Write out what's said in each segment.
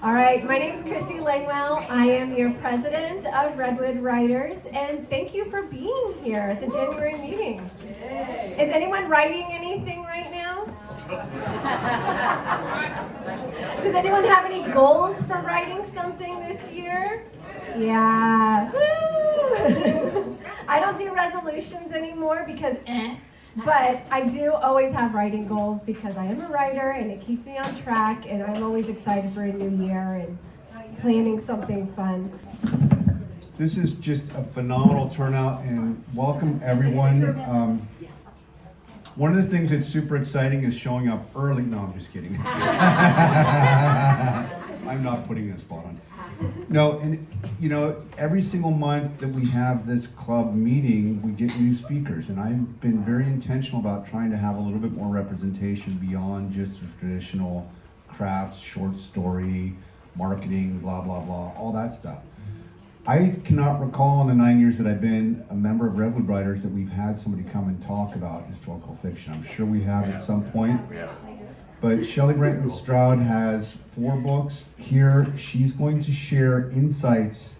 All right, my name is Chrissy Langwell. I am your president of Redwood Writers, and thank you for being here at the January meeting. Is anyone writing anything right now? Does anyone have any goals for writing something this year? Yeah. Woo! I don't do resolutions anymore because but I do always have writing goals because I am a writer and it keeps me on track, and I'm always excited for a new year and planning something fun. This is just a phenomenal turnout, and welcome everyone. One of the things that's super exciting is showing up early. No, I'm just kidding. I'm not putting a spot on. No, and you know, every single month that we have this club meeting, we get new speakers, and I've been very intentional about trying to have a little bit more representation beyond just the traditional crafts, short story, marketing, blah, blah, blah, all that stuff. I cannot recall in the 9 years that I've been a member of Redwood Writers that we've had somebody come and talk about historical fiction. I'm sure we have at some point. But Shelley Brenton Stroud has 4 books here. She's going to share insights,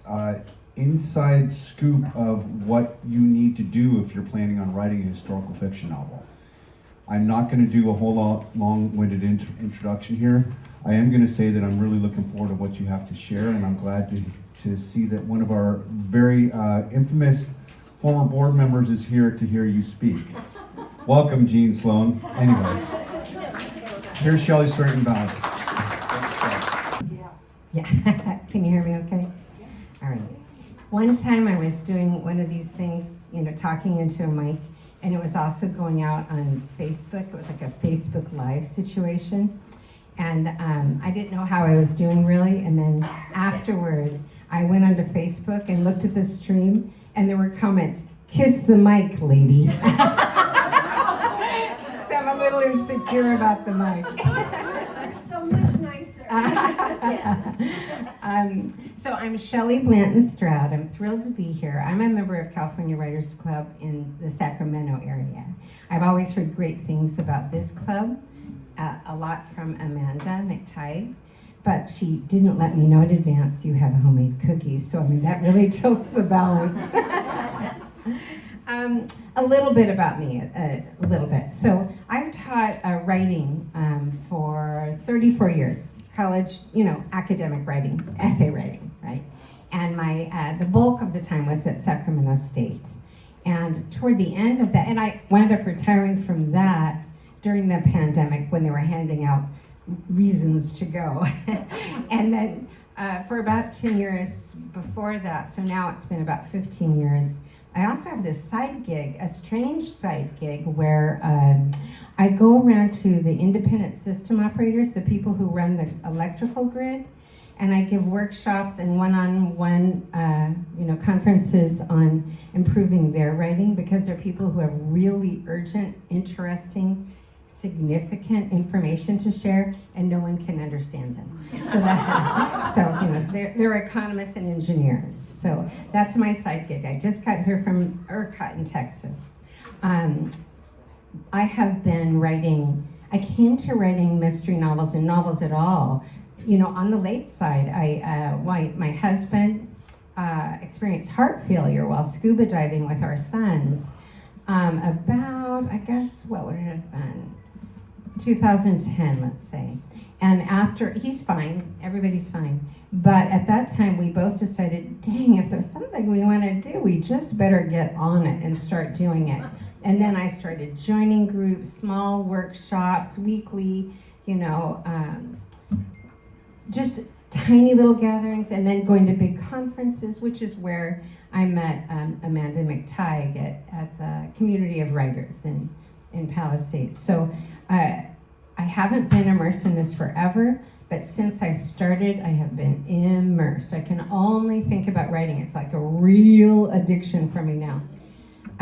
inside scoop of what you need to do if you're planning on writing a historical fiction novel. I'm not going to do a whole lot long-winded introduction here. I am going to say that I'm really looking forward to what you have to share, and I'm glad to see that one of our very infamous former board members is here to hear you speak. Welcome, Jean Sloan. Anyway, here's Shelley Brenton. Yeah, can you hear me okay? All right. One time I was doing one of these things, you know, talking into a mic, and it was also going out on Facebook. It was like a Facebook Live situation. And I didn't know how I was doing really, and then afterward, I went onto Facebook and looked at the stream, and there were comments, "Kiss the mic, lady." So I'm a little insecure about the mic. They're so much nicer. So I'm Shelley Blanton Stroud. I'm thrilled to be here. I'm a member of California Writers Club in the Sacramento area. I've always heard great things about this club, a lot from Amanda McTighe, but she didn't let me know in advance you have homemade cookies. So I mean, that really tilts the balance. A little bit about me, a little bit. So I've taught writing for 34 years, college, you know, academic writing, essay writing, right? And my the bulk of the time was at Sacramento State. And toward the end of that, and I wound up retiring from that during the pandemic when they were handing out reasons to go. And then for about 10 years before that, so now it's been about 15 years, I also have this side gig, a strange side gig, where I go around to the independent system operators, the people who run the electrical grid, and I give workshops and one-on-one conferences on improving their writing, because they're people who have really urgent, interesting, significant information to share, and no one can understand them. They're economists and engineers. So that's my side gig. I just got here from ERCOT in Texas. I have been writing. I came to writing mystery novels and novels at all, you know, on the late side. My husband experienced heart failure while scuba diving with our sons. About, I guess, what would it have been? 2010, let's say. And after, he's fine, everybody's fine. But at that time, we both decided, dang, if there's something we want to do, we just better get on it and start doing it. And then I started joining groups, small workshops, weekly, you know, just tiny little gatherings, and then going to big conferences, which is where I met Amanda McTighe at the Community of Writers in Palisades. So I haven't been immersed in this forever, but since I started, I have been immersed. I can only think about writing. It's like a real addiction for me now.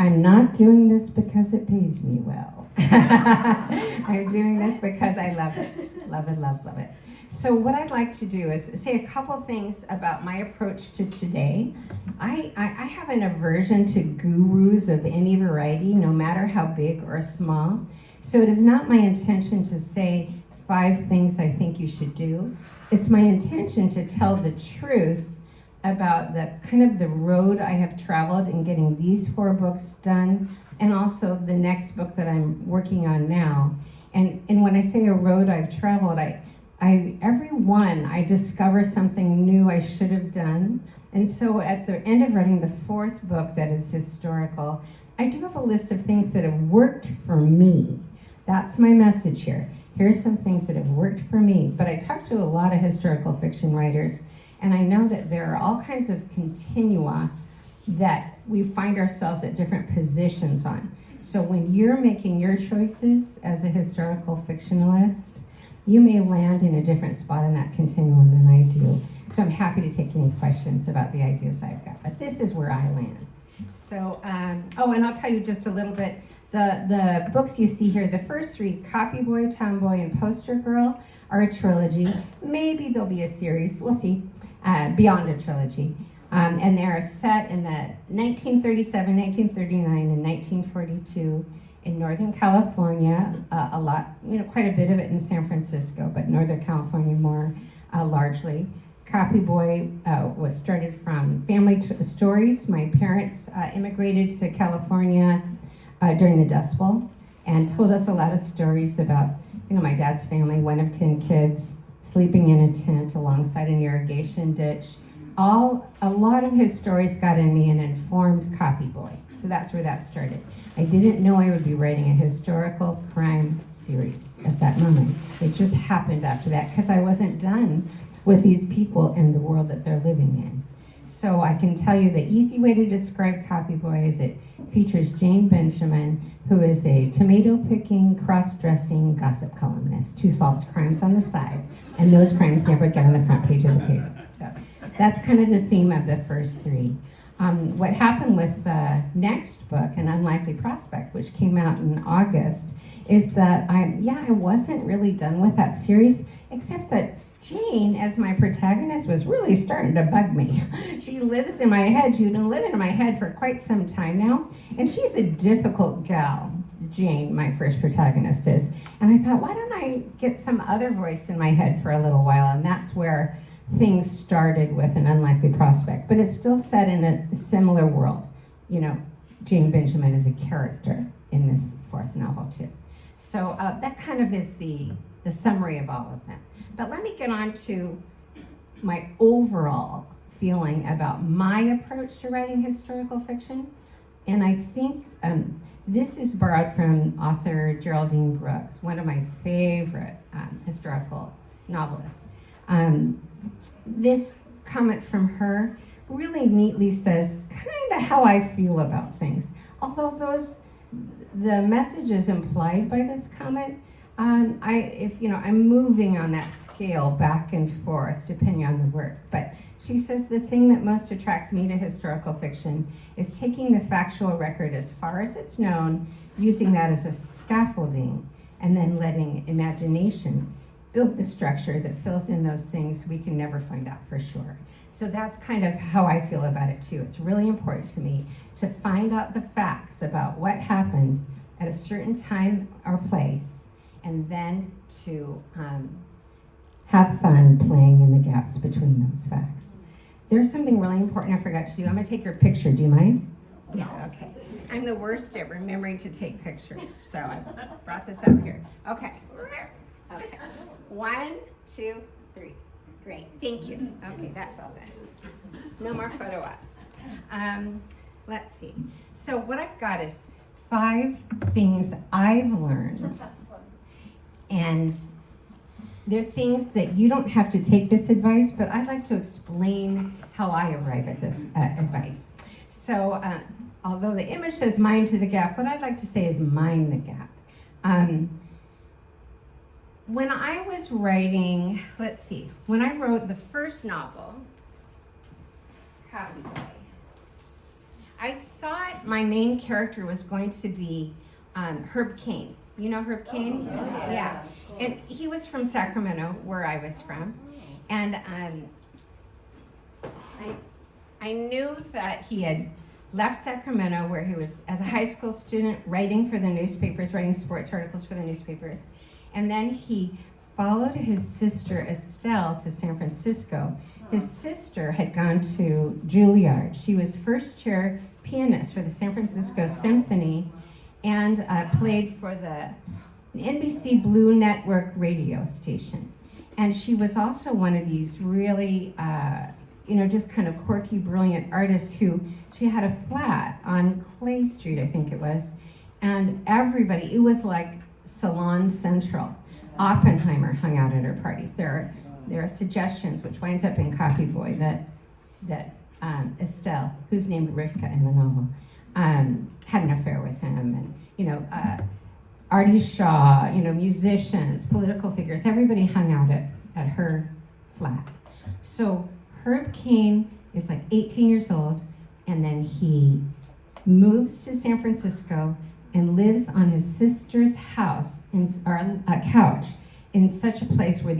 I'm not doing this because it pays me well. I'm doing this because I love it. Love it, love, love it. So what I'd like to do is say a couple things about my approach to today. I have an aversion to gurus of any variety, no matter how big or small. So it is not my intention to say 5 things I think you should do. it's my intention to tell the truth about the kind of the road I have traveled in getting these 4 books done, and also the next book that I'm working on now. And when I say a road I've traveled, every one I discover something new I should have done. And so at the end of writing the 4th book that is historical, I do have a list of things that have worked for me. That's my message here. Here's some things that have worked for me. But I talked to a lot of historical fiction writers, and I know that there are all kinds of continua that we find ourselves at different positions on. So when you're making your choices as a historical fictionalist, you may land in a different spot in that continuum than I do. So I'm happy to take any questions about the ideas I've got. But this is where I land. So, and I'll tell you just a little bit. The books you see here, the first 3, Copy Boy, Tomboy, and Poster Girl, are a trilogy. Maybe there'll be a series, we'll see, beyond a trilogy. And they're set in the 1937, 1939, and 1942 in Northern California. A lot, quite a bit of it in San Francisco, but Northern California more largely. Copy Boy was started from family stories. My parents immigrated to California during the Dust Bowl and told us a lot of stories about, my dad's family, 1 of 10 kids, sleeping in a tent alongside an irrigation ditch. A lot of his stories got in me and informed Copy Boy. So that's where that started. I didn't know I would be writing a historical crime series at that moment. It just happened after that because I wasn't done with these people and the world that they're living in. So I can tell you the easy way to describe Copy Boy is it features Jane Benjamin, who is a tomato-picking, cross-dressing gossip columnist who solves crimes on the side, and those crimes never get on the front page of the paper. So that's kind of the theme of the first 3. What happened with the next book, An Unlikely Prospect, which came out in August, is that I wasn't really done with that series, except that Jane, as my protagonist, was really starting to bug me. She lives in my head. She's been living in my head for quite some time now. And she's a difficult gal, Jane, my first protagonist is. And I thought, why don't I get some other voice in my head for a little while? And that's where things started with An Unlikely Prospect. But it's still set in a similar world. Jane Benjamin is a character in this 4th novel, too. So that kind of is the summary of all of them. But let me get on to my overall feeling about my approach to writing historical fiction. And I think this is borrowed from author Geraldine Brooks, one of my favorite historical novelists. This comment from her really neatly says kind of how I feel about things. Although the messages implied by this comment, I'm moving on that scale back and forth depending on the work. But she says the thing that most attracts me to historical fiction is taking the factual record as far as it's known, using that as a scaffolding, and then letting imagination build the structure that fills in those things we can never find out for sure. So that's kind of how I feel about it too. It's really important to me to find out the facts about what happened at a certain time or place, and then to have fun playing in the gaps between those facts. There's something really important I forgot to do. I'm gonna take your picture, do you mind? Yeah, okay. I'm the worst at remembering to take pictures, so I brought this up here. Okay. Okay. 1, 2, 3. Great, thank you. Okay, that's all then. No more photo ops. Let's see. So what I've got is 5 things I've learned, and they're things that you don't have to take this advice, but I'd like to explain how I arrive at this advice. So although the image says mind to the gap, what I'd like to say is mind the gap. When I was writing, when I wrote the first novel, Copy Boy, I thought my main character was going to be Herb Cain. You know Herb Cain? Oh, yeah. And he was from Sacramento, where I was from. And I knew that he had left Sacramento, where he was, as a high school student, writing for the newspapers, writing sports articles for the newspapers. And then he followed his sister Estelle to San Francisco. His sister had gone to Juilliard. She was first chair pianist for the San Francisco Symphony and played for the NBC Blue Network radio station. And she was also one of these really, just kind of quirky, brilliant artists who, she had a flat on Clay Street, I think it was, and everybody, it was like Salon Central. Oppenheimer hung out at her parties. There are suggestions, which winds up in Coffee Boy, that Estelle, who's named Rivka in the novel, had an affair with him, and Artie Shaw, musicians, political figures, everybody hung out at her flat. So Herb Caen is like 18 years old, and then he moves to San Francisco and lives on his sister's house, or a couch, in such a place where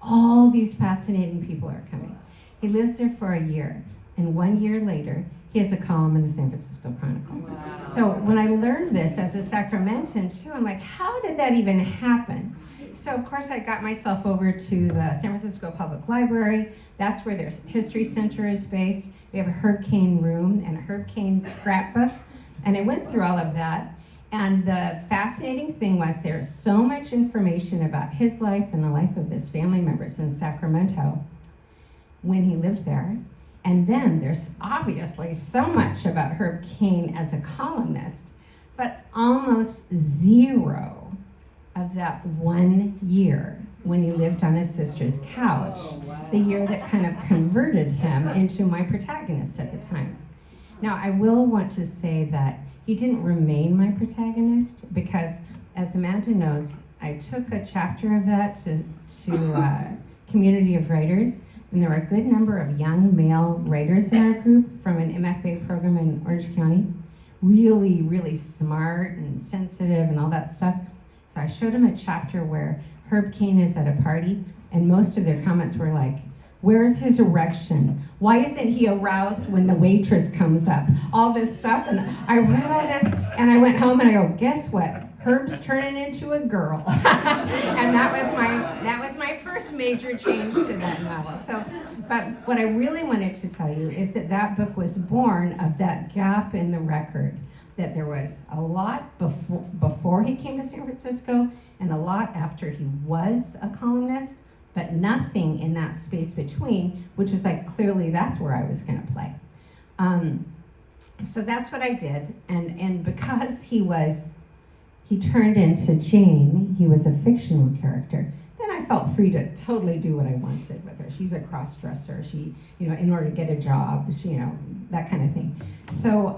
all these fascinating people are coming. He lives there for a year, and 1 year later, he has a column in the San Francisco Chronicle. Wow. So when I learned this as a Sacramentan too, I'm like, how did that even happen? So of course I got myself over to the San Francisco Public Library. That's where their history center is based. We have a Herb Caen room and a Herb Caen scrapbook. And I went through all of that. And the fascinating thing was there's so much information about his life and the life of his family members in Sacramento when he lived there. And then there's obviously so much about Herb Caen as a columnist, but almost zero of that 1 year when he lived on his sister's couch, the year that kind of converted him into my protagonist at the time. Now, I will want to say that he didn't remain my protagonist because, as Amanda knows, I took a chapter of that to Community of Writers, and there were a good number of young male writers in our group from an MFA program in Orange County, really, really smart and sensitive and all that stuff. So I showed them a chapter where Herb Caen is at a party, and most of their comments were like, where's his erection? Why isn't he aroused when the waitress comes up? All this stuff, and I read all this, and I went home and I go, guess what? Herb's turning into a girl. And that was my first major change to that novel. So, but what I really wanted to tell you is that book was born of that gap in the record, that there was a lot before he came to San Francisco and a lot after he was a columnist, but nothing in that space between, which was like, clearly that's where I was gonna play. So that's what I did, and because he turned into Jane, he was a fictional character, then I felt free to totally do what I wanted with her. She's a cross-dresser, she, in order to get a job, she, that kind of thing. So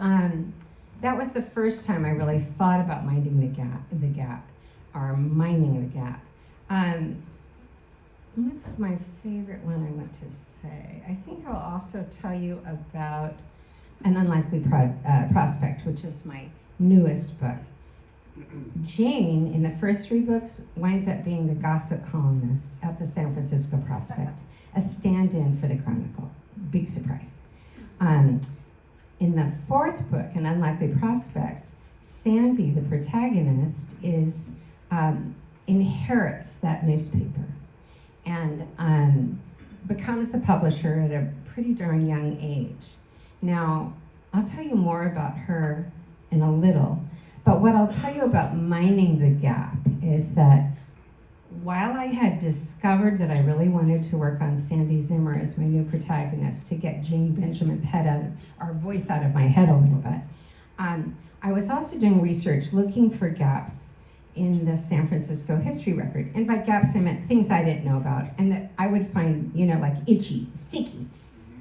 that was the first time I really thought about minding the gap, or mining the gap. What's my favorite one I want to say? I think I'll also tell you about An Unlikely Prospect, which is my newest book. Jane, in the first 3 books, winds up being the gossip columnist at the San Francisco Prospect, a stand-in for the Chronicle. Big surprise. In the 4th book, An Unlikely Prospect, Sandy, the protagonist, inherits that newspaper and becomes the publisher at a pretty darn young age. Now, I'll tell you more about her in a little, but what I'll tell you about mining the gap is that while I had discovered that I really wanted to work on Sandy Zimmer as my new protagonist to get Jane Benjamin's voice out of my head a little bit, I was also doing research looking for gaps in the San Francisco history record. And by gaps, I meant things I didn't know about and that I would find, like itchy, sticky,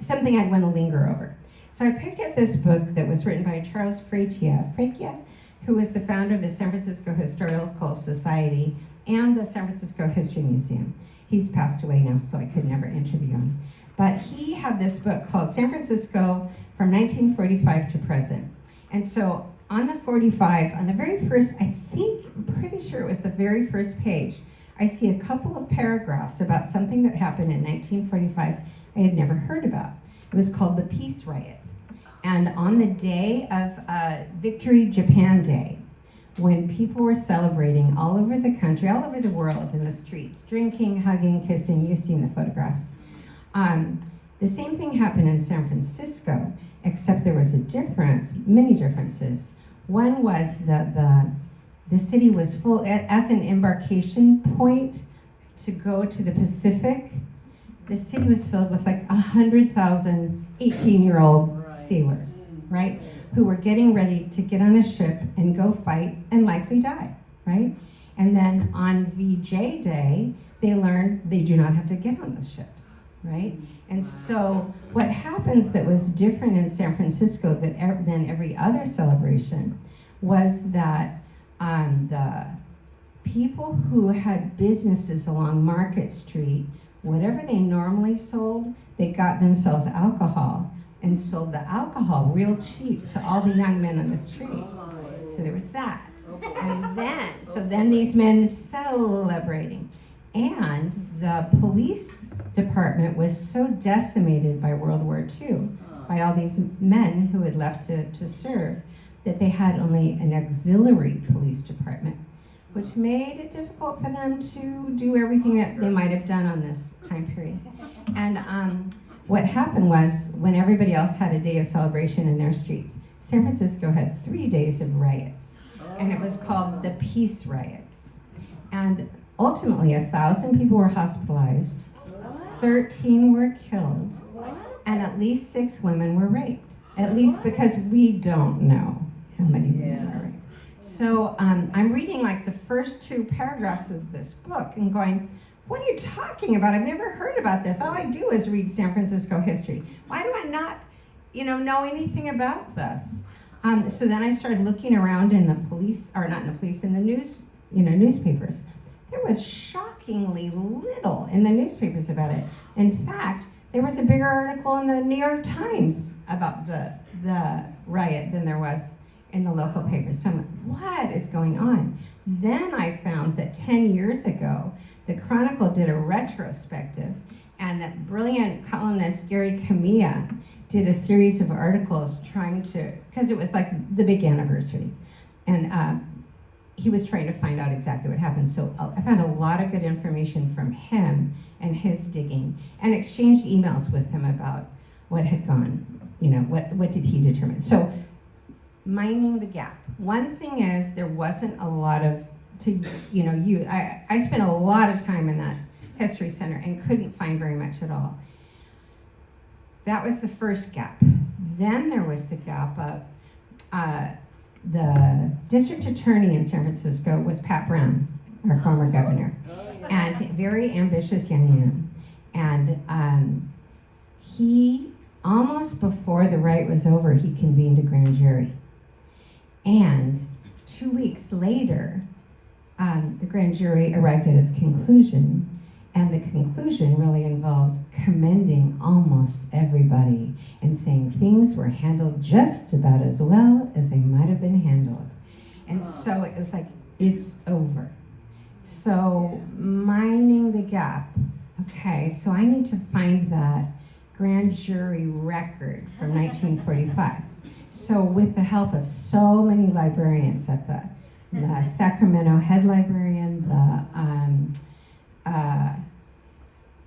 something I'd want to linger over. So I picked up this book that was written by Charles Frecia, who was the founder of the San Francisco Historical Society and the San Francisco History Museum. He's passed away now, so I could never interview him. But he had this book called San Francisco from 1945 to present. And so on the 45, on the very first, I'm pretty sure it was the very first page, I see a couple of paragraphs about something that happened in 1945 I had never heard about. It was called the Peace Riot. And on the day of Victory Japan Day, when people were celebrating all over the country, all over the world in the streets, drinking, hugging, kissing. You've seen the photographs. The same thing happened in San Francisco, except there was a difference, many differences. One was that the city was full, as an embarkation point to go to the Pacific, the city was filled with like 100,000 18-year-old sailors, right? Who were getting ready to get on a ship and go fight and likely die, right? And then on VJ Day, they learned they do not have to get on those ships, right? And so what happens that was different in San Francisco than every other celebration was that the people who had businesses along Market Street, whatever they normally sold, they got themselves alcohol and sold the alcohol real cheap to all the young men on the street. So there was that. And then these men celebrating. And the police department was so decimated by World War II, by all these men who had left to serve, that they had only an auxiliary police department, which made it difficult for them to do everything that they might have done on this time period. And what happened was, when everybody else had a day of celebration in their streets, San Francisco had 3 days of riots, and it was called the Peace Riots. And ultimately, 1,000 people were hospitalized, 13 were killed, and at least 6 women were raped. At least because we don't know how many women were raped. So I'm reading like the first 2 paragraphs of this book and going, what are you talking about? I've never heard about this. All I do is read San Francisco history. Why do I not, know anything about this? So then I started looking around in the police, or not in the police, in the news, newspapers. There was shockingly little in the newspapers about it. In fact, there was a bigger article in the New York Times about the riot than there was in the local papers. So I'm like, what is going on? Then I found that 10 years ago, the Chronicle did a retrospective, and that brilliant columnist Gary Camilla did a series of articles trying to, because it was like the big anniversary, and he was trying to find out exactly what happened. So I found a lot of good information from him and his digging, and exchanged emails with him about what had gone, what did he determine. So mining the gap. One thing is, there wasn't a lot of, I spent a lot of time in that history center and couldn't find very much at all. That was the first gap. Then there was the gap of, the district attorney in San Francisco was Pat Brown, our former governor, and very ambitious young man. And he, almost before the riot was over, he convened a grand jury. And 2 weeks later, the grand jury arrived at its conclusion, and the conclusion really involved commending almost everybody and saying things were handled just about as well as they might have been handled. And so it was like, it's over. So mining the gap. Okay, so I need to find that grand jury record from 1945. So with the help of so many librarians at the Sacramento head librarian,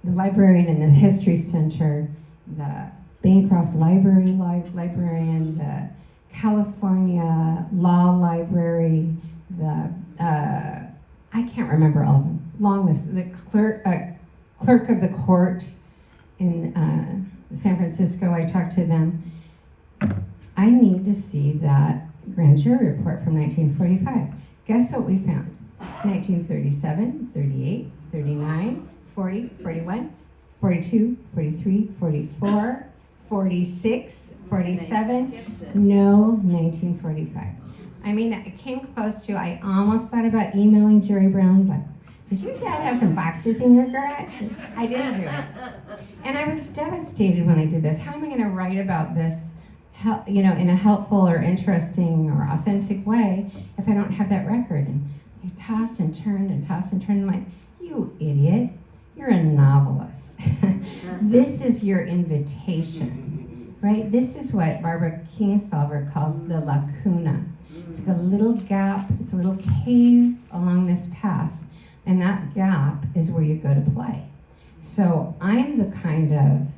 the librarian in the History Center, the Bancroft Library librarian, the California Law Library, the I can't remember all of them. Long list. The clerk of the court in San Francisco. I talked to them. I need to see that grand jury report from 1945. Guess what we found? 1937, 38, 39, 40, 41, 42, 43, 44, 46, 47, no 1945. I mean, it came close to, I almost thought about emailing Jerry Brown, but did you dad have some boxes in your garage? I didn't do it. And I was devastated when I did this. How am I going to write about this, in a helpful or interesting or authentic way if I don't have that record? And I tossed and turned and tossed and turned. I'm like, you idiot, you're a novelist. This is your invitation, right? This is what Barbara Kingsolver calls the lacuna. It's like a little gap, it's a little cave along this path, and that gap is where you go to play. So I'm the kind of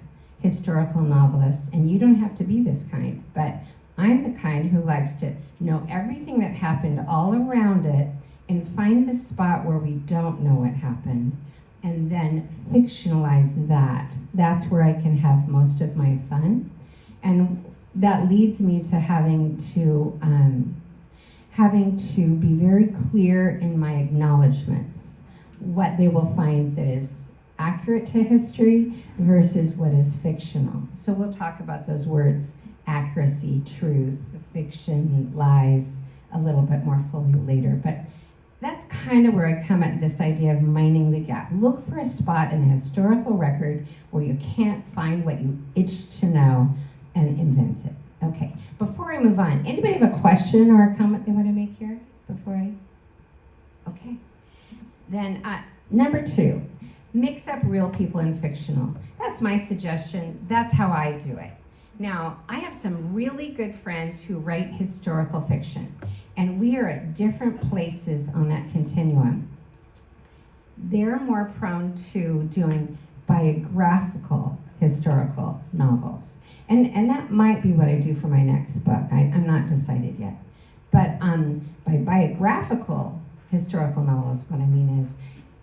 historical novelist, and you don't have to be this kind, but I'm the kind who likes to know everything that happened all around it and find the spot where we don't know what happened and then fictionalize that. That's where I can have most of my fun. And that leads me to having to be very clear in my acknowledgments, what they will find that is accurate to history versus what is fictional. So we'll talk about those words, accuracy, truth, fiction, lies, a little bit more fully later. But that's kind of where I come at this idea of mining the gap. Look for a spot in the historical record where you can't find what you itch to know and invent it. Okay, before I move on, anybody have a question or a comment they want to make here before I? Okay. Then number 2, mix up real people and fictional. That's my suggestion. That's how I do it. Now, I have some really good friends who write historical fiction, and we are at different places on that continuum. They're more prone to doing biographical historical novels. And that might be what I do for my next book. I'm not decided yet. But by biographical historical novels, what I mean is,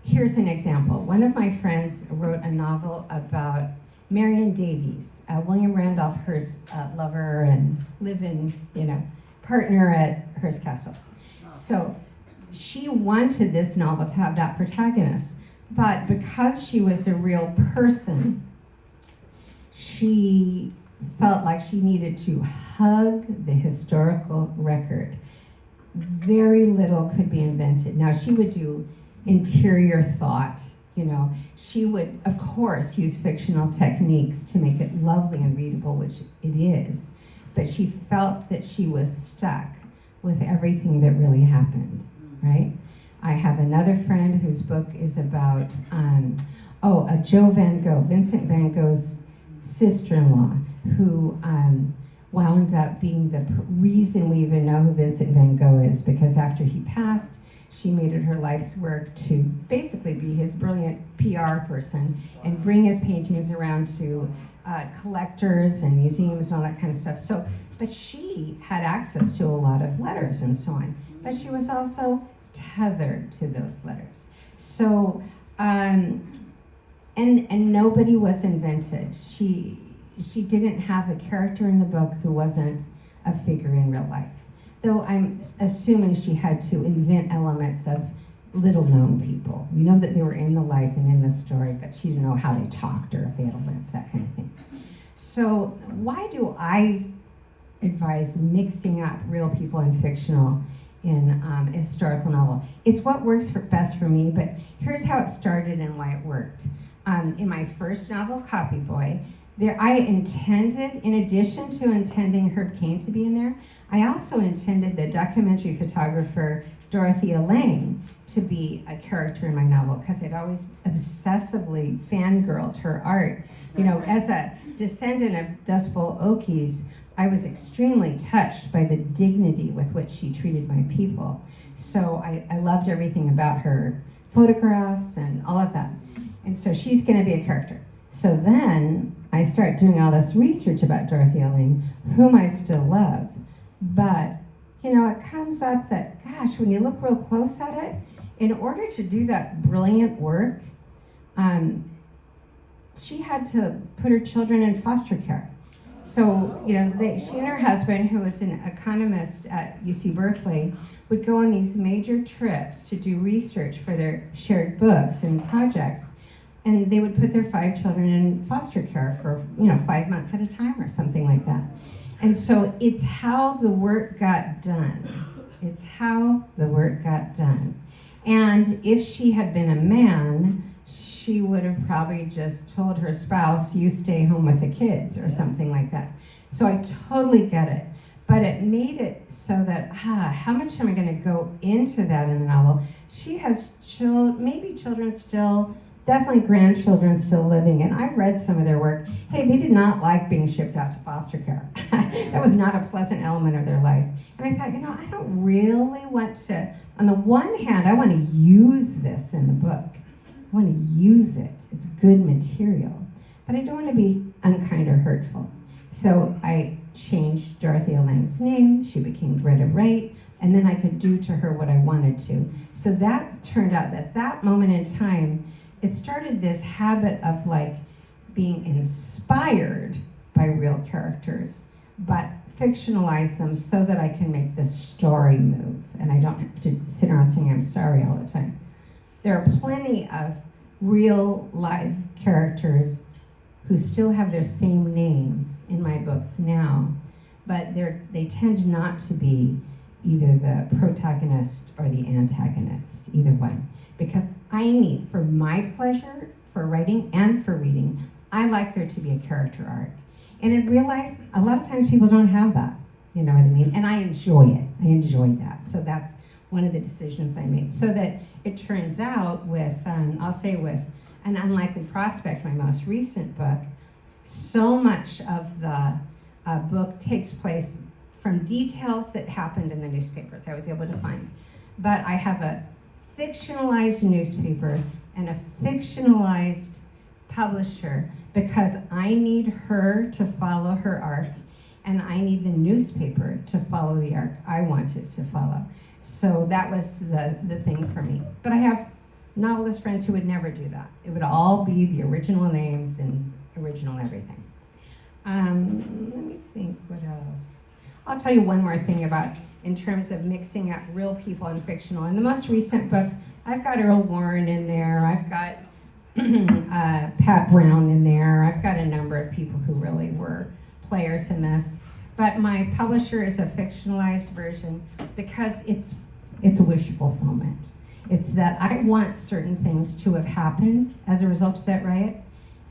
here's an example. One of my friends wrote a novel about Marion Davies, William Randolph Hearst's lover and live-in, partner at Hearst Castle. So she wanted this novel to have that protagonist, but because she was a real person, she felt like she needed to hug the historical record. Very little could be invented. Now, she would do interior thought, she would, of course, use fictional techniques to make it lovely and readable, which it is, but she felt that she was stuck with everything that really happened, right? I have another friend whose book is about, Joe Van Gogh, Vincent Van Gogh's sister-in-law, who wound up being the reason we even know who Vincent Van Gogh is, because after he passed, she made it her life's work to basically be his brilliant PR person and bring his paintings around to collectors and museums and all that kind of stuff. So, but she had access to a lot of letters and so on, but she was also tethered to those letters. So, and nobody was invented. She didn't have a character in the book who wasn't a figure in real life. Though I'm assuming she had to invent elements of little-known people. We know that they were in the life and in the story, but she didn't know how they talked or if they had a limp, that kind of thing. So why do I advise mixing up real people and fictional in a historical novel? It's what works best for me, but here's how it started and why it worked. In my first novel, Copy Boy, I intended, in addition to intending Herb Caen to be in there, I also intended the documentary photographer Dorothea Lange to be a character in my novel, because I'd always obsessively fangirled her art. As a descendant of Dust Bowl Okies, I was extremely touched by the dignity with which she treated my people. So I loved everything about her photographs and all of that. And so she's going to be a character. So then I start doing all this research about Dorothea Lange, whom I still love. But, it comes up that, gosh, when you look real close at it, in order to do that brilliant work, she had to put her children in foster care. So, she and her husband, who was an economist at UC Berkeley, would go on these major trips to do research for their shared books and projects. And they would put their 5 children in foster care for, 5 months at a time or something like that. And so it's how the work got done. It's how the work got done. And if she had been a man, she would have probably just told her spouse, you stay home with the kids or something like that. So I totally get it. But it made it so that, how much am I going to go into that in the novel? She has maybe children still definitely grandchildren still living, and I've read some of their work. Hey, they did not like being shipped out to foster care. That was not a pleasant element of their life. And I thought, I don't really want to, on the one hand, I want to use this in the book. I want to use it. It's good material. But I don't want to be unkind or hurtful. So I changed Dorothea Lange's name. She became Greta Wright. And then I could do to her what I wanted to. So that turned out that moment in time, it started this habit of like being inspired by real characters, but fictionalize them so that I can make the story move. And I don't have to sit around saying I'm sorry all the time. There are plenty of real live characters who still have their same names in my books now, but they tend not to be either the protagonist or the antagonist, either one. Because I need, for my pleasure, for writing and for reading, I like there to be a character arc. And in real life, a lot of times people don't have that, you know what I mean? And I enjoy it, I enjoy that. So that's one of the decisions I made. So that it turns out with, I'll say with An Unlikely Prospect, my most recent book, so much of the book takes place from details that happened in the newspapers I was able to find. But I have a fictionalized newspaper and a fictionalized publisher because I need her to follow her arc and I need the newspaper to follow the arc I want it to follow. So that was the thing for me. But I have novelist friends who would never do that. It would all be the original names and original everything. Let me think, what else? I'll tell you one more thing about, in terms of mixing up real people and fictional. In the most recent book, I've got Earl Warren in there, I've got Pat Brown in there, I've got a number of people who really were players in this. But my publisher is a fictionalized version because it's a wish fulfillment. It's that I want certain things to have happened as a result of that riot,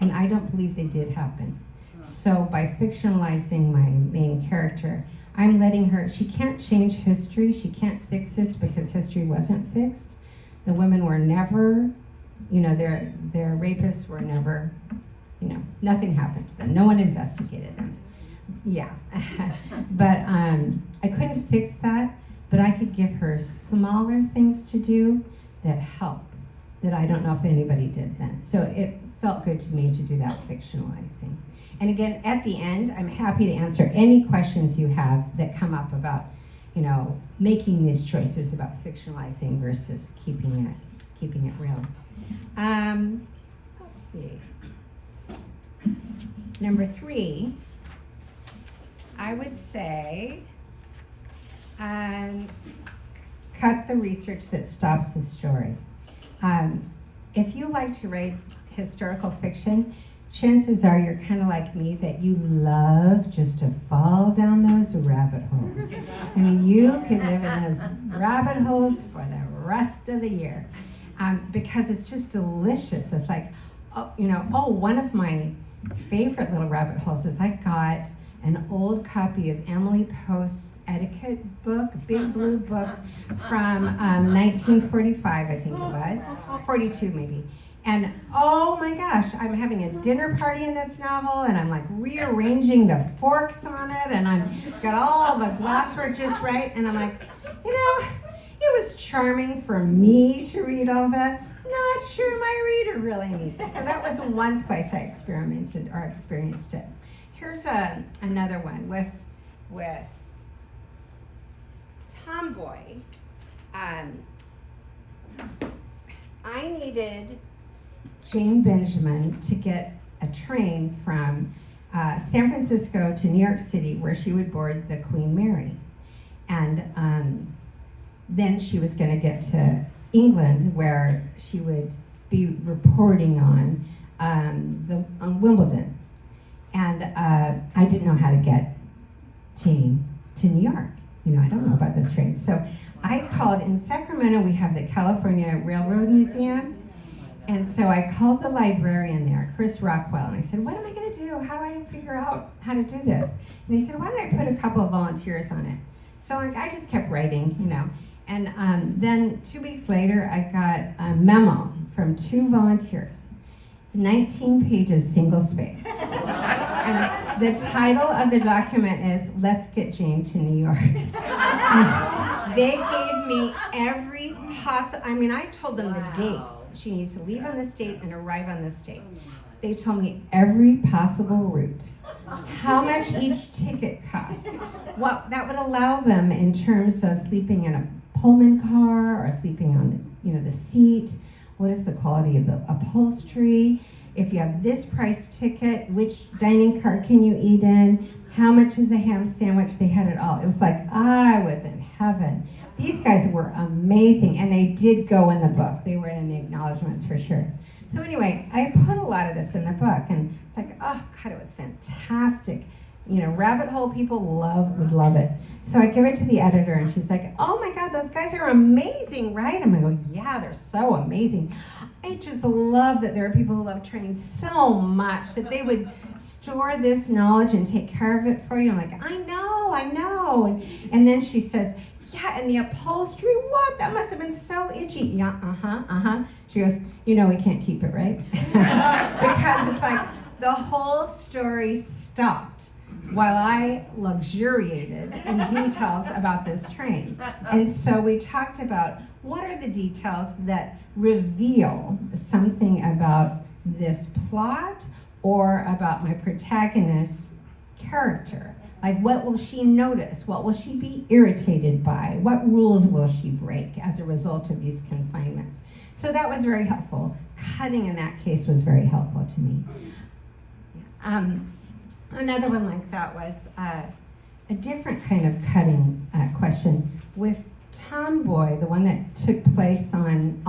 and I don't believe they did happen. So by fictionalizing my main character, I'm letting her, she can't change history, she can't fix this because history wasn't fixed. The women were never, their rapists were never, nothing happened to them. No one investigated them. Yeah, but I couldn't fix that, but I could give her smaller things to do that help, that I don't know if anybody did then. So it felt good to me to do that fictionalizing. And again, at the end, I'm happy to answer any questions you have that come up about, making these choices about fictionalizing versus keeping it real. Let's see. Number 3, I would say, cut the research that stops the story. If you like to write historical fiction, chances are you're kind of like me, that you love just to fall down those rabbit holes. I mean, you could live in those rabbit holes for the rest of the year because it's just delicious. It's like, one of my favorite little rabbit holes is I got an old copy of Emily Post's etiquette book, big blue book from 1945, I think it was, 42 maybe. And oh my gosh, I'm having a dinner party in this novel, and I'm like rearranging the forks on it, and I've got all the glassware just right, and I'm like, it was charming for me to read all that. Not sure my reader really needs it. So that was one place I experimented or experienced it. Here's another one with Tomboy. I needed Jane Benjamin to get a train from San Francisco to New York City, where she would board the Queen Mary. And then she was going to get to England, where she would be reporting on Wimbledon. And I didn't know how to get Jane to New York. I don't know about this train. So I called, in Sacramento, we have the California Railroad Museum. And so I called the librarian there, Chris Rockwell, and I said, what am I going to do? How do I figure out how to do this? And he said, why don't I put a couple of volunteers on it? So I just kept writing, And then 2 weeks later, I got a memo from 2 volunteers. It's 19 pages, single space. And the title of the document is Let's Get Jane to New York. And they gave me every possible, I told them the dates. She needs to leave on this date and arrive on this date. They told me every possible route, how much each ticket cost, what that would allow them in terms of sleeping in a Pullman car or sleeping on the seat, what is the quality of the upholstery, if you have this price ticket, which dining car can you eat in, how much is a ham sandwich. They had it all. It was like I was in heaven. These guys were amazing, and they did go in the book. They were in the acknowledgments for sure. So anyway, I put a lot of this in the book, and it's like, oh God, it was fantastic. Rabbit hole people would love it. So I give it to the editor, and she's like, oh my God, those guys are amazing, right? I'm going, yeah, they're so amazing. I just love that there are people who love training so much that they would store this knowledge and take care of it for you. I'm like, I know. And then she says, yeah, and the upholstery, what? That must have been so itchy. Yeah, She goes, we can't keep it, right? Because it's like the whole story stopped while I luxuriated in details about this train. And so we talked about what are the details that reveal something about this plot or about my protagonist's character. Like, what will she notice? What will she be irritated by? What rules will she break as a result of these confinements? So that was very helpful. Cutting in that case was very helpful to me. Another one like that was a different kind of cutting question with Tomboy, the one that took place on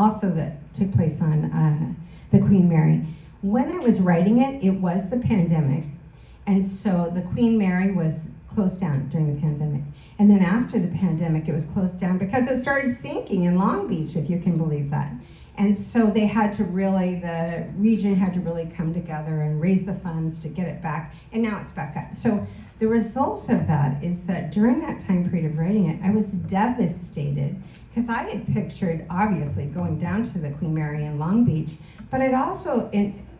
the Queen Mary. When I was writing it, it was the pandemic. And so the Queen Mary was closed down during the pandemic. And then after the pandemic, it was closed down because it started sinking in Long Beach, if you can believe that. And so the region had to really come together and raise the funds to get it back. And now it's back up. So the result of that is that during that time period of writing it, I was devastated because I had pictured, obviously, going down to the Queen Mary in Long Beach, but I'd also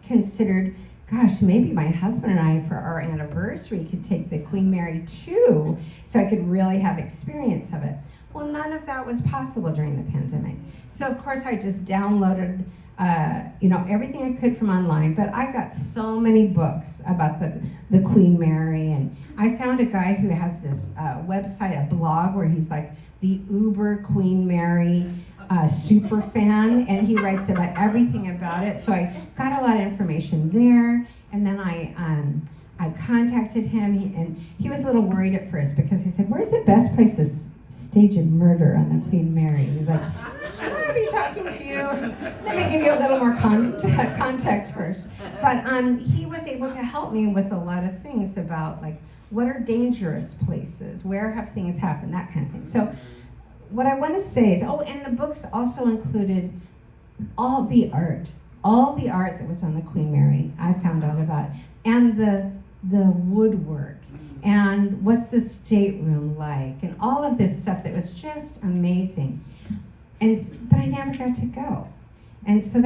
considered, gosh, maybe my husband and I, for our anniversary, could take the Queen Mary too, so I could really have experience of it. Well, none of that was possible during the pandemic. So of course I just downloaded, everything I could from online, but I got so many books about the Queen Mary, and I found a guy who has this website, a blog, where he's like the Uber Queen Mary super fan, and he writes about everything about it. So I got a lot of information there, and then I contacted him, and he was a little worried at first because he said, "Where's the best place to stage a murder on the Queen Mary?" And he's like, "Should I be talking to you? Let me give you a little more context first." But he was able to help me with a lot of things about, like, what are dangerous places, where have things happened, that kind of thing. So what I want to say is, and the books also included all the art that was on the Queen Mary, I found out about, and the woodwork, and what's the stateroom like, and all of this stuff that was just amazing. But I never got to go. And so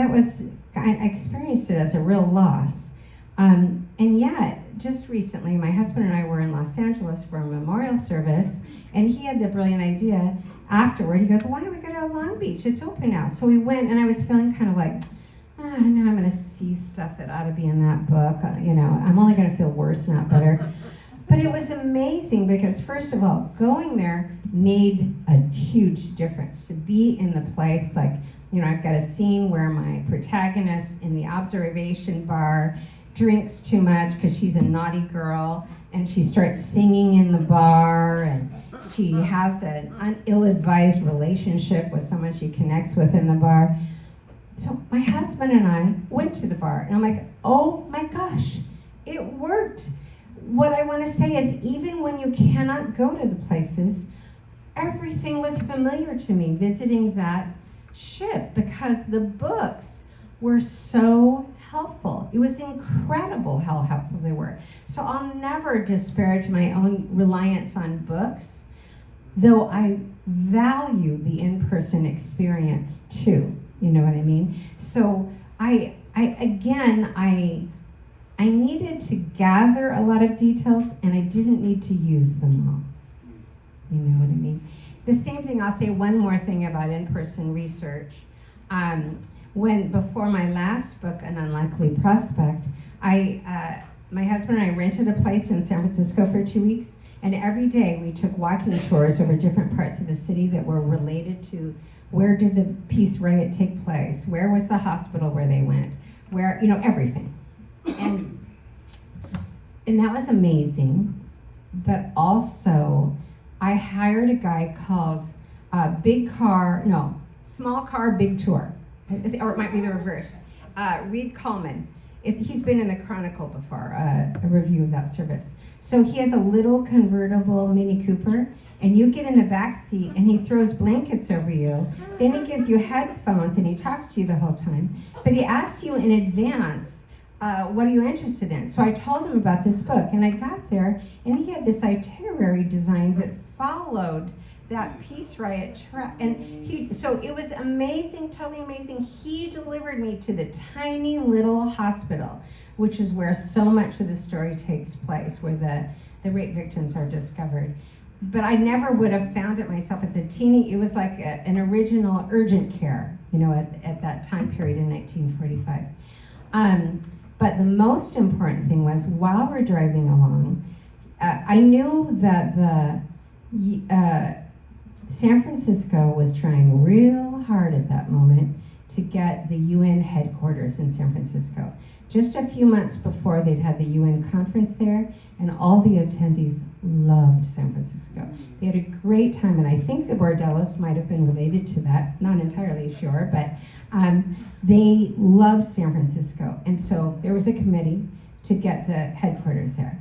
I experienced it as a real loss. And yet, just recently, my husband and I were in Los Angeles for a memorial service, and he had the brilliant idea afterward. He goes, "Why don't we go to Long Beach? It's open now." So we went, and I was feeling kind of like, now I'm going to see stuff that ought to be in that book. I'm only going to feel worse, not better. But it was amazing because, first of all, going there made a huge difference. To be in the place, like, I've got a scene where my protagonist in the observation bar drinks too much because she's a naughty girl, and she starts singing in the bar, and she has an ill-advised relationship with someone she connects with in the bar. So my husband and I went to the bar, and I'm like, oh my gosh, it worked. What I want to say is, even when you cannot go to the places, everything was familiar to me visiting that ship, because the books were so helpful. It was incredible how helpful they were. So I'll never disparage my own reliance on books, though I value the in-person experience too. You know what I mean? So I needed to gather a lot of details, and I didn't need to use them all. You know what I mean? The same thing, I'll say one more thing about in-person research. Before my last book, An Unlikely Prospect, my husband and I rented a place in San Francisco for 2 weeks, and every day we took walking tours over different parts of the city that were related to where did the peace riot take place, where was the hospital where they went, where, everything. And that was amazing, but also I hired a guy called Small Car, Big Tour, or it might be the reverse. Reed Coleman. He's been in the Chronicle before, a review of that service. So he has a little convertible Mini Cooper, and you get in the back seat, and he throws blankets over you. Then he gives you headphones, and he talks to you the whole time. But he asks you in advance, what are you interested in? So I told him about this book, and I got there, and he had this itinerary design that followed that peace riot so it was amazing, totally amazing. He delivered me to the tiny little hospital, which is where so much of the story takes place, where the rape victims are discovered. But I never would have found it myself as a teeny. It was like an original urgent care, at that time period in 1945. But the most important thing was, while we're driving along, I knew that San Francisco was trying real hard at that moment to get the UN headquarters in San Francisco. Just a few months before, they'd had the UN conference there, and all the attendees loved San Francisco. They had a great time, and I think the Bordellos might have been related to that, not entirely sure, but they loved San Francisco. And so there was a committee to get the headquarters there.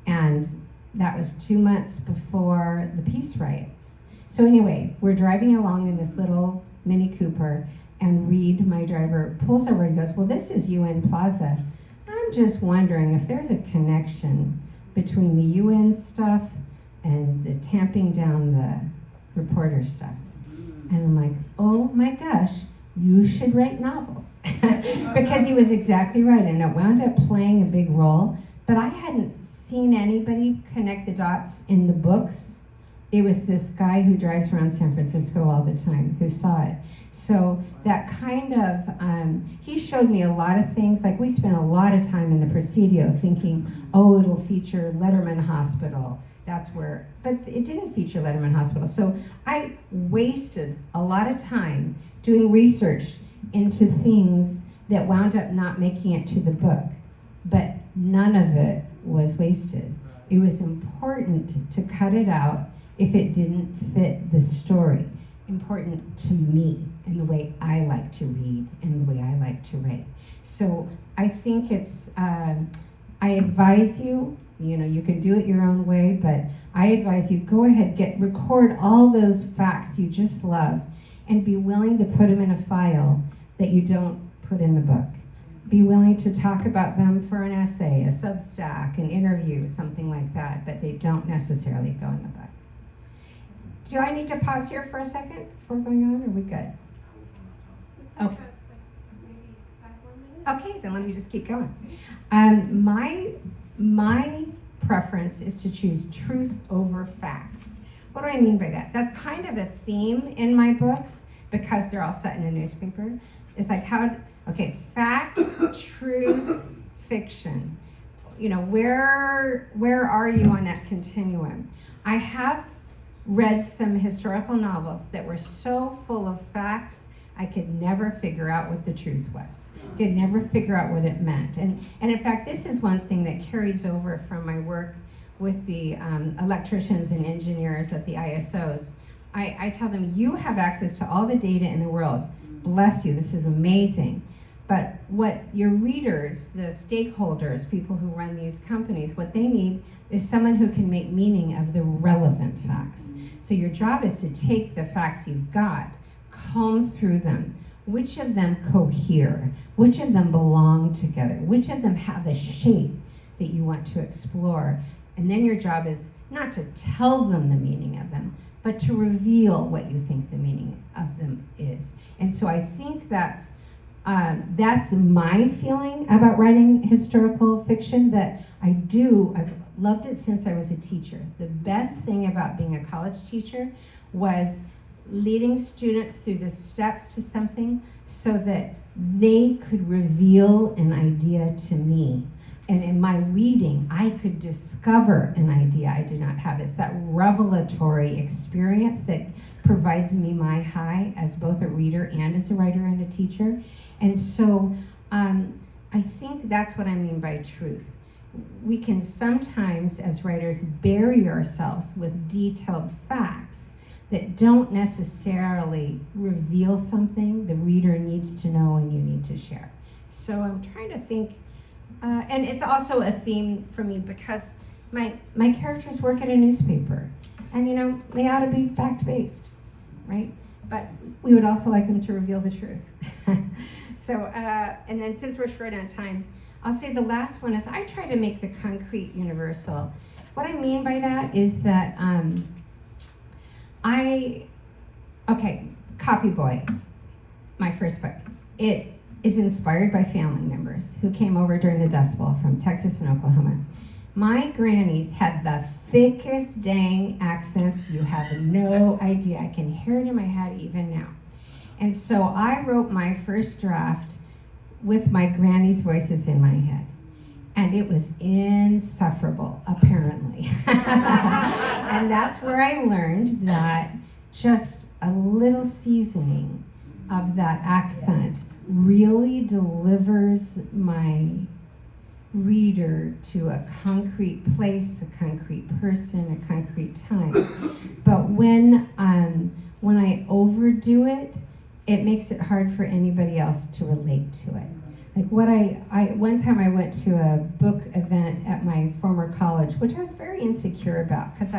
And that was 2 months before the peace riots. So anyway, we're driving along in this little Mini Cooper, and Reed, my driver, pulls over and goes, well, this is UN Plaza. I'm just wondering if there's a connection between the UN stuff and the tamping down the reporter stuff. And I'm like, oh my gosh, you should write novels. Because he was exactly right, and it wound up playing a big role, but I hadn't seen anybody connect the dots in the books. It was this guy who drives around San Francisco all the time who saw it. So that kind of, he showed me a lot of things. Like, we spent a lot of time in the Presidio thinking, oh, it'll feature Letterman Hospital. That's where, but it didn't feature Letterman Hospital. So I wasted a lot of time doing research into things that wound up not making it to the book. But none of it was wasted. It was important to cut it out if it didn't fit the story. Important to me and the way I like to read and the way I like to write. So I think it's, I advise you, you can do it your own way, but I advise you, go ahead, record all those facts you just love, and be willing to put them in a file that you don't put in the book. Be willing to talk about them for an essay, a Substack, an interview, something like that, but they don't necessarily go in the book. Do I need to pause here for a second before going on, or are we good? Okay. Okay, then let me just keep going. My preference is to choose truth over facts. What do I mean by that? That's kind of a theme in my books, because they're all set in a newspaper. It's like facts, truth, fiction. Where are you on that continuum? I have read some historical novels that were so full of facts, I could never figure out what the truth was. Could never figure out what it meant. And in fact, this is one thing that carries over from my work with the electricians and engineers at the ISOs. I tell them, you have access to all the data in the world. Bless you, this is amazing. But what your readers, the stakeholders, people who run these companies, what they need is someone who can make meaning of the relevant facts. So your job is to take the facts you've got, comb through them. Which of them cohere? Which of them belong together? Which of them have a shape that you want to explore? And then your job is not to tell them the meaning of them, but to reveal what you think the meaning of them is. And so I think that's my feeling about writing historical fiction, that I've loved it since I was a teacher. The best thing about being a college teacher was leading students through the steps to something so that they could reveal an idea to me. And in my reading, I could discover an idea I did not have. It's that revelatory experience that provides me my high as both a reader and as a writer and a teacher. And so I think that's what I mean by truth. We can sometimes, as writers, bury ourselves with detailed facts that don't necessarily reveal something the reader needs to know and you need to share. So I'm trying to think, and it's also a theme for me because my characters work at a newspaper, and they ought to be fact-based, right? But we would also like them to reveal the truth. So, and then since we're short on time, I'll say the last one is I try to make the concrete universal. What I mean by that is that Copy Boy, my first book, it is inspired by family members who came over during the Dust Bowl from Texas and Oklahoma. My grannies had the thickest dang accents, you have no idea. I can hear it in my head even now. And so I wrote my first draft with my granny's voices in my head. And it was insufferable, apparently. And that's where I learned that just a little seasoning of that accent really delivers my reader to a concrete place, a concrete person, a concrete time. But when I overdo it, it makes it hard for anybody else to relate to it. Like one time I went to a book event at my former college, which I was very insecure about, because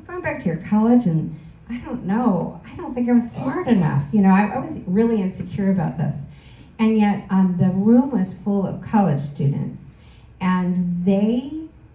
going back to your college, and I don't think I was smart enough. I was really insecure about this. And yet the room was full of college students. And they,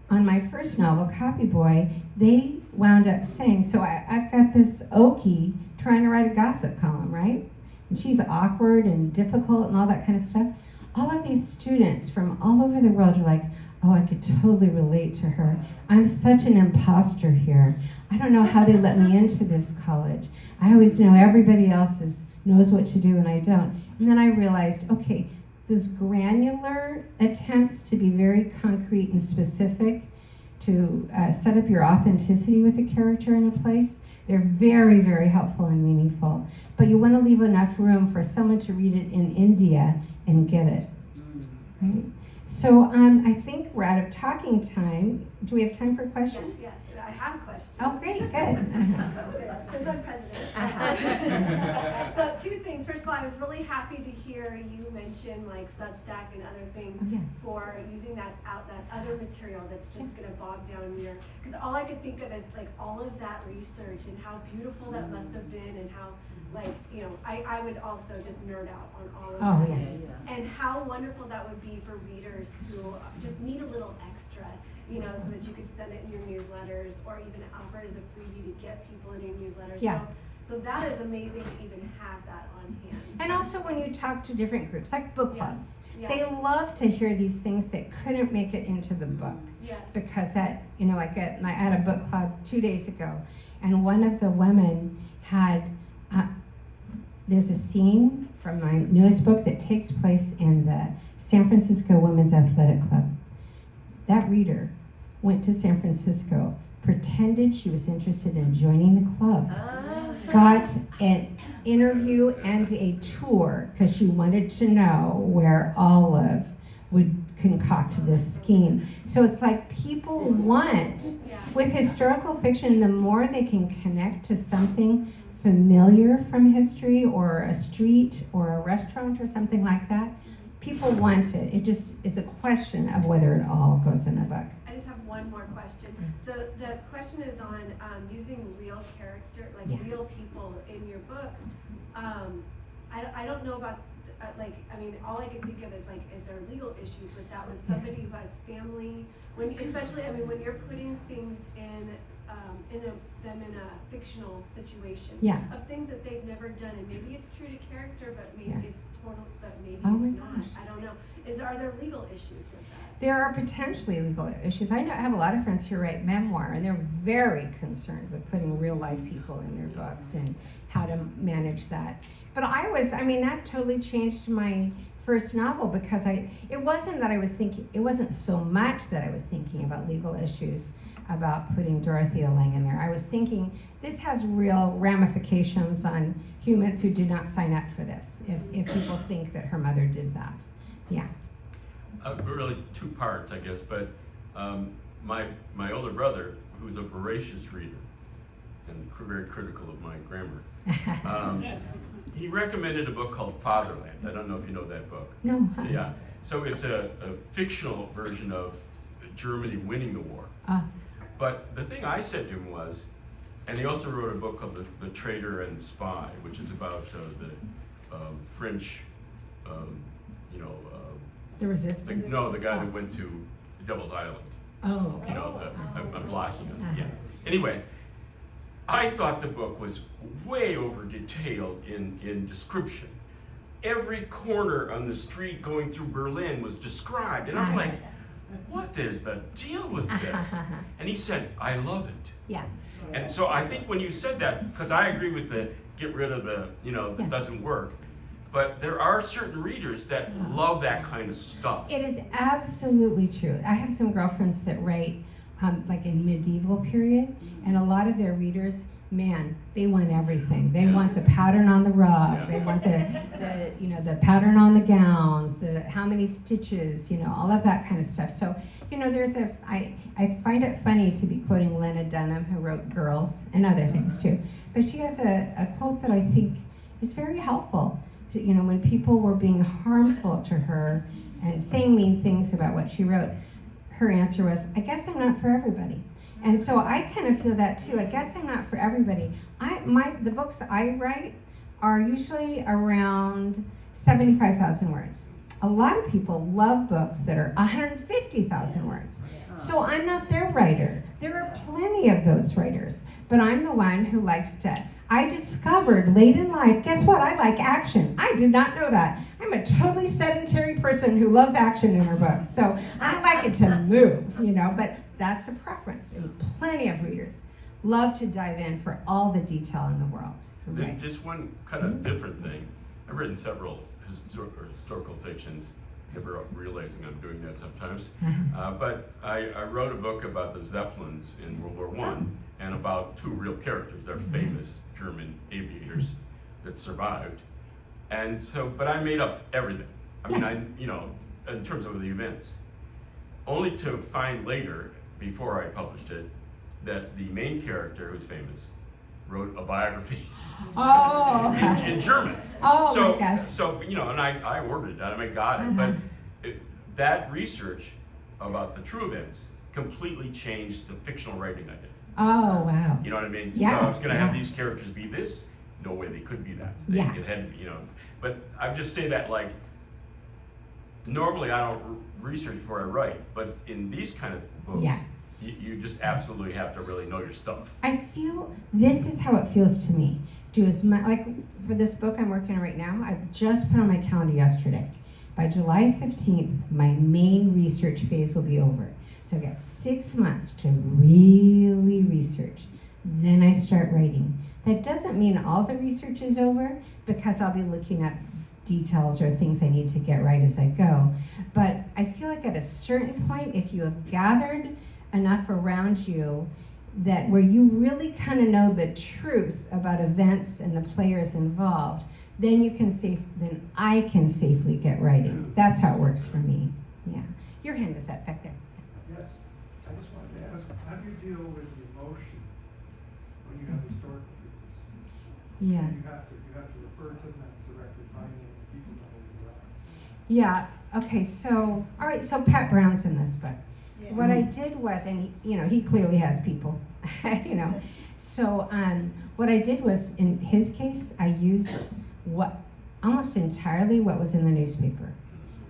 on my first novel, Copy Boy, they wound up saying, so I've got this Okie trying to write a gossip column, right? And she's awkward and difficult and all that kind of stuff. All of these students from all over the world are like, oh, I could totally relate to her. I'm such an imposter here. I don't know how they let me into this college. I always know everybody else knows what to do and I don't. And then I realized, okay, those granular attempts to be very concrete and specific, to set up your authenticity with a character in a place, they're very, very helpful and meaningful. But you want to leave enough room for someone to read it in India and get it, right? So I think we're out of talking time. Do we have time for questions? Yes, I have questions. Oh, great, good. Since I'm president. So two things. First of all, I was really happy to hear you mention like Substack and other things for using that other material that's just going to bog down your, because all I could think of is like all of that research and how beautiful that must have been, and how I would also just nerd out on all of that. And how wonderful that would be for readers who just need a little extra, so that you could send it in your newsletters or even offer it as a freebie to get people in your newsletters. Yeah. So that is amazing to even have that on hand. And also when you talk to different groups, like book clubs, they Yeah. love to hear these things that couldn't make it into the book. Yes. Because that, I had a book club 2 days ago, and one of the women had, there's a scene from my newest book that takes place in the San Francisco Women's Athletic Club. That reader went to San Francisco, pretended she was interested in joining the club, got an interview and a tour because she wanted to know where Olive would concoct this scheme. So it's like people want, with historical fiction, the more they can connect to something familiar from history, or a street or a restaurant or something like that, people want it. It just is a question of whether it all goes in a book. I just have one more question. So the question is on using real character, real people in your books. I don't know about, all I can think of is is there legal issues with that with somebody who has family? When you're putting things in them in a fictional situation. Yeah. Of things that they've never done, and maybe it's true to character, but maybe Yeah. it's total, but maybe Oh my it's not. gosh. I don't know. Are there legal issues with that? There are potentially legal issues. I have a lot of friends who write memoir, and they're very concerned with putting real life people in their books and how to manage that. But that totally changed my first novel, because it wasn't so much that I was thinking about legal issues about putting Dorothea Lange in there. I was thinking this has real ramifications on humans who do not sign up for this, if people think that her mother did that. Yeah. Really two parts, I guess, but my older brother, who's a voracious reader and very critical of my grammar, he recommended a book called Fatherland. I don't know if you know that book. No. Yeah. So it's a fictional version of Germany winning the war. But the thing I said to him was, and he also wrote a book called The Traitor and Spy, which is about the French, The resistance? the guy that went to Devil's Island. Oh, okay. I'm blocking him. Yeah. Anyway, I thought the book was way over detailed in description. Every corner on the street going through Berlin was described, and I'm like, what is the deal with this? And he said, I love it. Yeah. And so I think when you said that, because I agree with the get rid of the, that doesn't work, but there are certain readers that love that kind of stuff. It is absolutely true. I have some girlfriends that write like in medieval period, and a lot of their readers, man, they want everything. They want the pattern on the rug. They want the pattern on the gowns, the how many stitches, all of that kind of stuff. So, I find it funny to be quoting Lena Dunham, who wrote Girls and other things too. But she has a quote that I think is very helpful. When people were being harmful to her and saying mean things about what she wrote, her answer was, I guess I'm not for everybody. And so I kind of feel that too. I guess I'm not for everybody. The books I write are usually around 75,000 words. A lot of people love books that are 150,000 words. So I'm not their writer. There are plenty of those writers, but I'm the one who likes to. I discovered late in life, guess what? I like action. I did not know that. I'm a totally sedentary person who loves action in her books. So I like it to move, but that's a preference. And plenty of readers love to dive in for all the detail in the world. Right? Just one kind of different thing. I've written several historical fictions, never realizing I'm doing that sometimes. But I wrote a book about the Zeppelins in World War I and about two real characters. They're famous German aviators that survived. And so, but I made up everything. I mean, in terms of the events. Only to find later, before I published it, that the main character, who's famous, wrote a biography in German. Oh so, my gosh. So, and I ordered that, I got it, but that research about the true events completely changed the fictional writing I did. Oh, wow. You know what I mean? Yeah. So I was going to have these characters be this. No way they could be that. It had to be, But I just say that like, normally I don't research before I write, but in these kind of books, you just absolutely have to really know your stuff. I feel this is how it feels to me. Like for this book I'm working on right now, I just put on my calendar yesterday. By July 15th, my main research phase will be over. So I've got 6 months to really research. Then I start writing. That doesn't mean all the research is over, because I'll be looking at details or things I need to get right as I go. But I feel like at a certain point, if you have gathered enough around you that where you really kind of know the truth about events and the players involved, then I can safely get writing. That's how it works for me. Yeah. Your hand was up back there. Yes, I just wanted to ask, how do you deal with the emotion when you have historical figures? Yeah. You have to refer to them directly by name, and people know who you are. Yeah. Okay. So, all right. So Pat Brown's in this book. Yeah. What I did was, and he clearly has people, So what I did was, in his case, I used almost entirely what was in the newspaper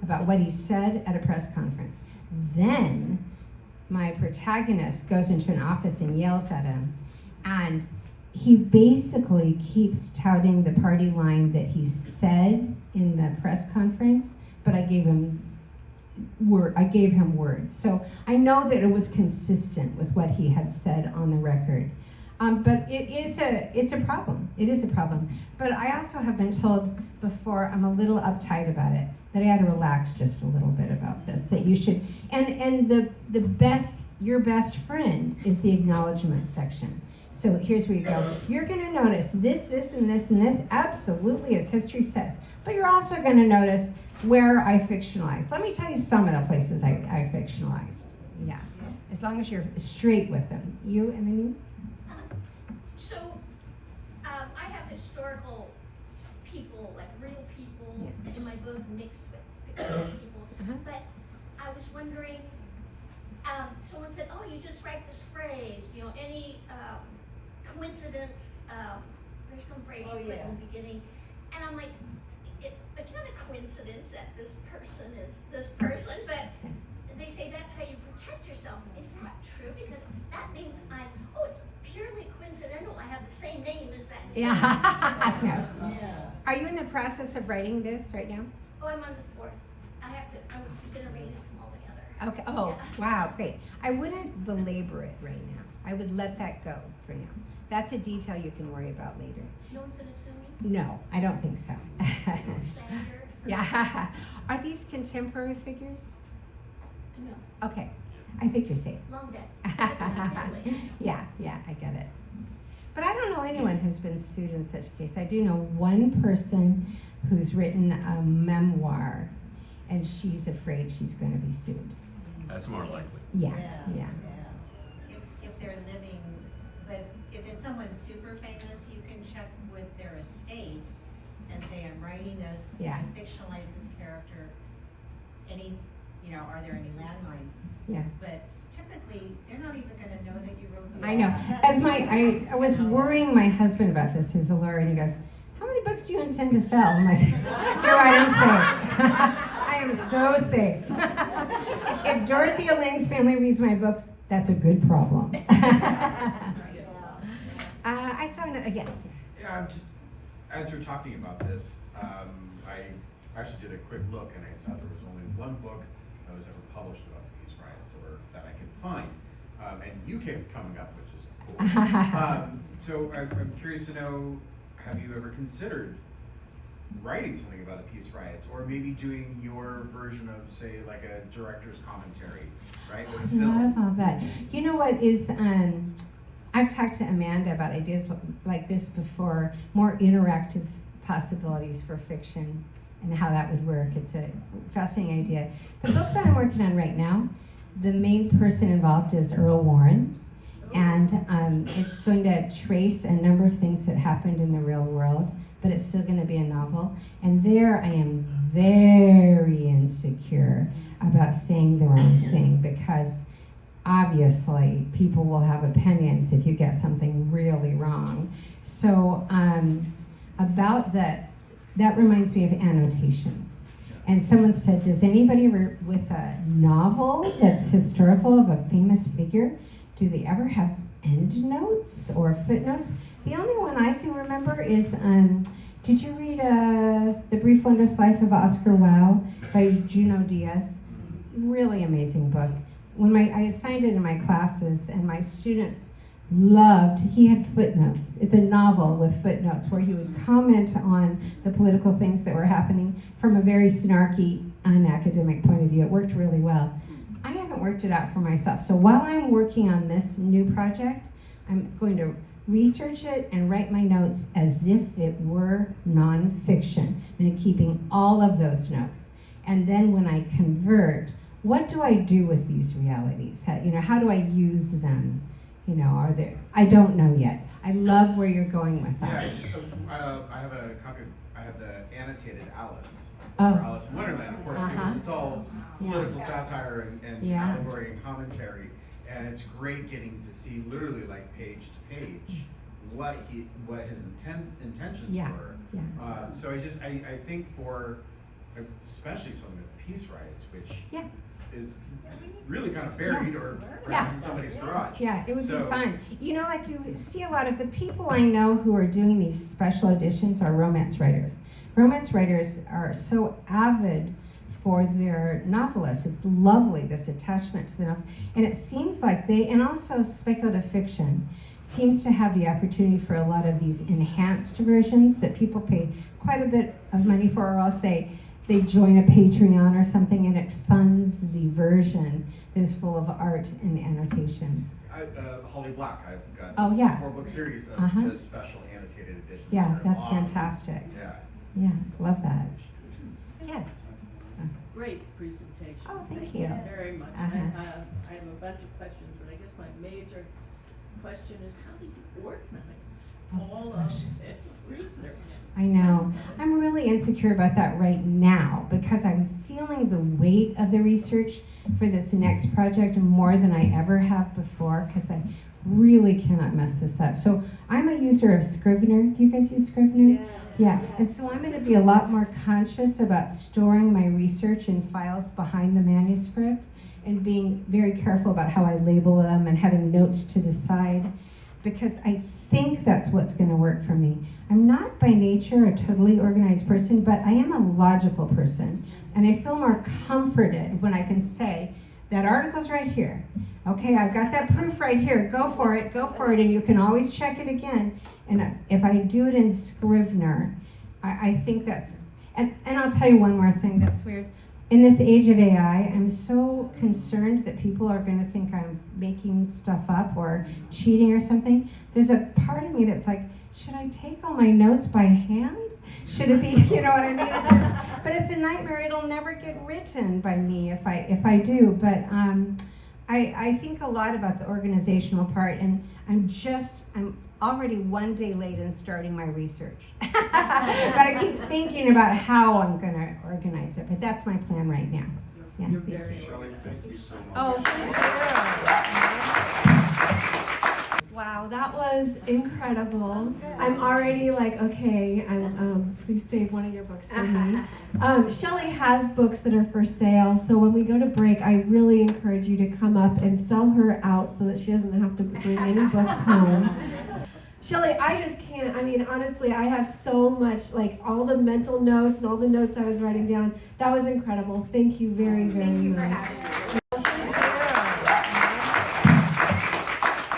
about what he said at a press conference. Then my protagonist goes into an office and yells at him, and he basically keeps touting the party line that he said in the press conference, but I gave him words. So I know that it was consistent with what he had said on the record. But it's a problem. It is a problem. But I also have been told before, I'm a little uptight about it, that I had to relax just a little bit about this, that you should, and your best friend is the acknowledgement section. So here's where you go. You're gonna notice this, and this, absolutely, as history says. But you're also gonna notice where I fictionalized. Let me tell you some of the places I fictionalized. Yeah, as long as you're straight with them. You, and then you? So, I have historical people, like real people, in my book mixed with fictional people. Uh-huh. But I was wondering, someone said, "Oh, you just write this phrase. You know, any coincidence." There's some phrase you put in the beginning, and I'm like, it's not a coincidence that this person is this person, but they say that's how you protect yourself. Is that true? Because that means it's purely coincidental. I have the same name as that. Yeah. No. Are you in the process of writing this right now? Oh, I'm on the fourth. I'm gonna release them all together. Okay. Oh, wow, great. I wouldn't belabor it right now. I would let that go for now. That's a detail you can worry about later. No one's gonna sue me? No, I don't think so. Standard? Yeah. Are these contemporary figures? No. Okay. I think you're safe. Long dead. Yeah, I get it. But I don't know anyone who's been sued in such a case. I do know one person who's written a memoir, and she's afraid she's going to be sued. That's more likely. Yeah. If they're living, but if it's someone super famous, you can check with their estate and say, I'm writing this, Yeah. I fictionalize this character. Are there any landmines? Yeah. But typically, they're not even gonna know that you wrote the I know. I was worrying my husband about this, who's a lawyer, and he goes, how many books do you intend to sell? I'm like, you're right, I'm safe. I am so safe. If Dorothea Lange's family reads my books, that's a good problem. I saw another, yes. Yeah, I'm just, as you're talking about this, I actually did a quick look and I saw there was only one book that was ever published about the peace riots or that I could find. And you kept coming up, which is cool. So I'm curious to know, have you ever considered writing something about the peace riots, or maybe doing your version of, say, like a director's commentary, right? Or a film? Love all that. You know what is, I've talked to Amanda about ideas like this before, more interactive possibilities for fiction and how that would work. It's a fascinating idea. The book that I'm working on right now, the main person involved is Earl Warren, and it's going to trace a number of things that happened in the real world, but it's still going to be a novel. And there I am very insecure about saying the wrong thing, because obviously people will have opinions if you get something really wrong. So about that reminds me of annotations. And someone said, does anybody with a novel that's historical of a famous figure, do they ever have endnotes or footnotes? The only one I can remember is, did you read The Brief Wondrous Life of Oscar Wilde by Junot Diaz? Really amazing book. When I assigned it in my classes and my students loved, he had footnotes. It's a novel with footnotes where he would comment on the political things that were happening from a very snarky, unacademic point of view. It worked really well. I haven't worked it out for myself. So while I'm working on this new project, I'm going to research it and write my notes as if it were nonfiction. I'm keeping all of those notes. And then when I convert, what do I do with these realities? How do I use them? Are there? I don't know yet. I love where you're going with that. Yeah, I have a copy. I have the annotated Alice. Oh. For Alice in Wonderland, of course, because it's all political satire and allegory and commentary, and it's great getting to see literally like page to page what his intentions were. Yeah. So I think for especially some of the peace riots, which Yeah. is really kind of buried or perhaps in somebody's garage. Yeah, it would So- be fun. You know, like you see a lot of the people I know who are doing these special editions are romance writers. Romance writers are so avid for their novelists. It's lovely, this attachment to the novels. And it seems like and also speculative fiction seems to have the opportunity for a lot of these enhanced versions that people pay quite a bit of money for, or else they join a Patreon or something and it funds the version that is full of art and annotations. Holly Black, I've got Oh, yeah. 4-book series of Uh-huh. the special annotated editions. Yeah, that are that's awesome. fantastic. Yeah. Yeah, love that. Yes. Great presentation. Oh, thank you. Very much. Uh-huh. I have a bunch of questions, but I guess my major question is how do you organize all of this research? I know. I'm really insecure about that right now because I'm feeling the weight of the research for this next project more than I ever have before because I really cannot mess this up. So I'm a user of Scrivener. Do you guys use Scrivener? Yes. Yeah, and so I'm going to be a lot more conscious about storing my research in files behind the manuscript and being very careful about how I label them and having notes to the side because I think that's what's going to work for me. I'm not by nature a totally organized person, but I am a logical person. And I feel more comforted when I can say, that article's right here. Okay, I've got that proof right here. Go for it, and you can always check it again. And if I do it in Scrivener, I think that's, and I'll tell you one more thing that's weird. In this age of AI, I'm so concerned that people are going to think I'm making stuff up or cheating or something. There's a part of me that's like, should I take all my notes by hand? Should it be, you know what I mean? But it's a nightmare. It'll never get written by me if I do. But I think a lot about the organizational part, and I'm already one day late in starting my research. But I keep thinking about how I'm going to organize it. But that's my plan right now. Yeah, You're thank very you. organized. Thank you so much. Oh, thank you. Wow, that was incredible. I'm already like, okay, please save one of your books for me. Shelley has books that are for sale, so when we go to break, I really encourage you to come up and sell her out so that she doesn't have to bring any books home. Shelley, I just can't, honestly, I have so much, like all the mental notes and all the notes I was writing down. That was incredible. Thank you very, very much. Thank you for having me.